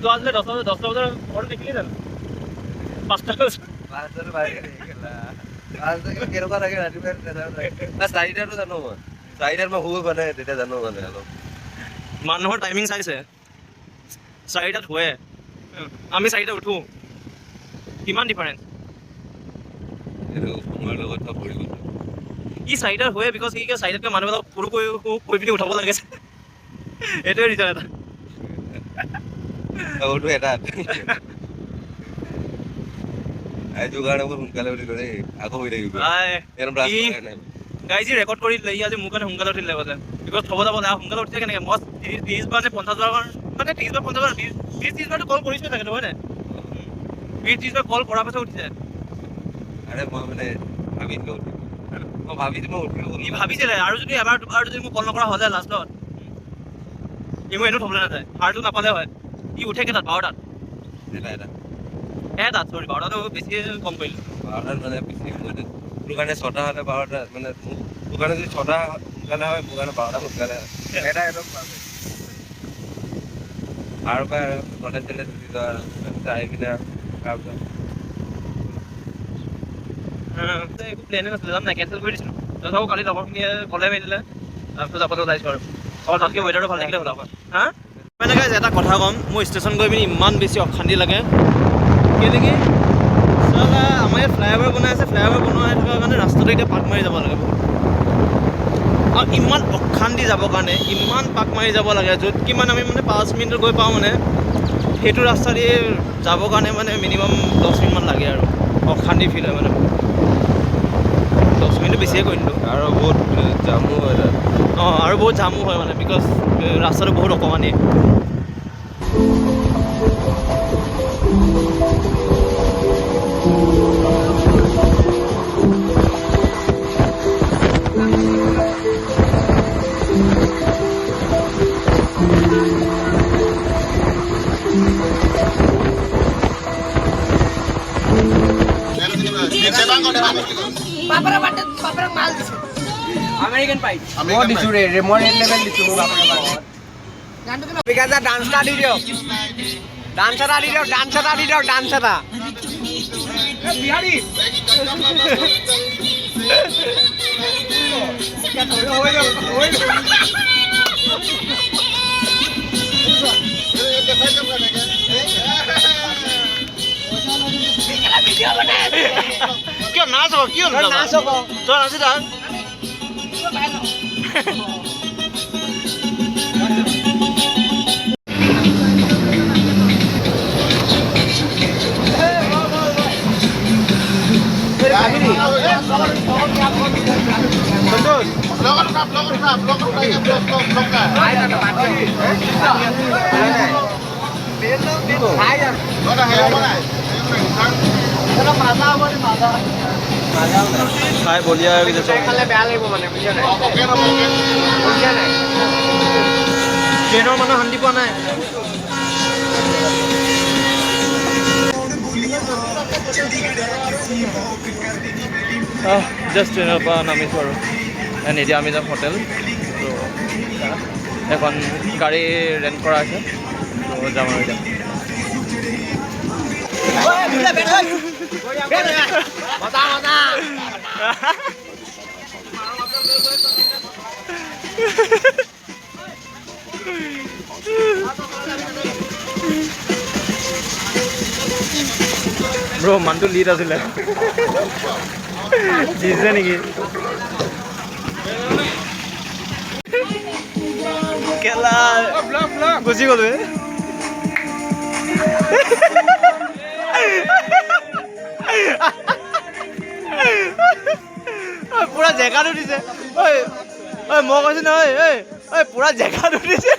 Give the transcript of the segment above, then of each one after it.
যোৱা আছিলে 10টা বজাৰ ঘৰত দেখিলি জানো 5টা কেনেকুৱা লাগে ৰাতিপুৱা 4টাতো জানো মই 4টাত মই শুই মানে তেতিয়া জানো মানে অলপ মানুহৰ টাইমিং চাইছে 4টাত শুৱে আমি 4টাত উঠো কিমান ডিফাৰেঞ্চ সময়ৰ লগত পৰিব ই 4টাত শুৱে বিকজ সি 4টাতকৈ মানুহবিলাক সৰু কৈ পিনি উঠাব লাগে এইটোৱে ৰিজন এটা ওটো এটা এইটো কাৰণে বহুত সোনকালে উঠি গ'লে আকৌ হৈ থাকিব গাইজি ৰেকৰ্ড কৰি দিলে ই আজি মোৰ কাৰণে সোনকালে উঠিলে বোলে বিকজ থ'ব যাব লাগে সোনকালে উঠিছে কেনেকৈ মই 30 বাৰ নে 50 বাৰ মানে 30 বাৰ 50 বাৰ 30 বাৰটো কল কৰিছোঁ চাগে হয় নাই 30 বাৰ কল কৰাৰ পাছত উঠিছে আৰে মই মানে ভাবিছিলোঁ মই ভাবিছিলোঁ মই উঠিলোঁ ই ভাবিছিলে আৰু যদি এবাৰ দুবাৰ যদি মোক কল নকৰা হৈ যায় লাষ্টত ই মোক এনেও থ'বলৈ নাযায় সাৰটো নাপালে হয় ই উঠে কেইটাত 12টাত এটাত চৰি 12টাতো বেছি কম কৰিলোঁ 12টাত মানে বেছি মোৰ কাৰণে 6টা হ'লে 12টা মানে মোৰ কাৰণে যদি 6টা সোনকালে হয় মোৰ কাৰণে 12টা সোনকালে হয় এটা একদম আৰু কলেজ চলেজ ছুটি যোৱা আহি পিনে তাৰপিছত একো প্লেনে নাছিলে জান নাই কেঞ্চেল কৰি দিছিলোঁ তথাপিও কালি লগৰখিনিয়ে ক'লে মেলিলে তাৰপিছত যাবলৈ ওলাইছোঁ আৰু তাতকৈ ৱেডাৰটো ভাল লাগিলে হ'ল আমাৰ হা মানে গাইজ এটা কথা ক'ম মোৰ ষ্টেচন গৈ পিনি ইমান বেছি অশান্তি লাগে কেনেকৈ চালা আমাৰ ইয়াত ফ্লাইঅভাৰ বনাই আছে ফ্লাইঅভাৰ বনাই থকাৰ কাৰণে ৰাস্তাটো এতিয়া পাক মাৰি যাব লাগে আৰু ইমান অশান্তি যাবৰ কাৰণে ইমান পাক মাৰি যাব লাগে য'ত কিমান আমি মানে 5 মিনিটত গৈ পাওঁ মানে সেইটো ৰাস্তা দি যাবৰ কাৰণে মানে মিনিমাম 10 মিনিটমান লাগে আৰু অশান্তি ফিল হয় মানে 10 মিনিট বেছিয়ে কৰি দিলোঁ আৰু বহুত জামো হয় তাত অঁ আৰু বহুত জামো হয় মানে বিকজ ৰাস্তাটো বহুত অকণমানি আমেৰিকান পাই মই দিছোঁ ৰে মই ৰেড লেভেল দিছোঁ মোৰ বাপৰে বিকাজা ডান্স এটা দি দিয়ক ডান্স এটা দি দিয়ক ডান্স এটা দি দিয়ক ডান্স এটা বিহাৰী কিয় নাচ হ'ব কিয় নাচ হ'ব তই নাচি থাক খাই বলিয়া হৈ গৈছে খালে বেয়া লাগিব মানে বুজিছা নাই বুজিছা নাই ট্ৰেইনৰ মানুহ শান্তি পোৱা নাই জাষ্ট ট্ৰেইনৰ পৰা নামিছোঁ আৰু এণ্ড এতিয়া আমি যাম হোটেল ত' এখন গাড়ী ৰেণ্ট কৰা আছে ত' যাম আৰু এতিয়া ব্ৰ মানুহটো লিড আছিলে জিছে নেকি কেলা গুচি গ'লো পুৰা জেগাত উঠিছে ঐ ঐ মই কৈছো নহয় ঐ পুৰা জেগাত উঠিছে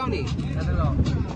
নেকি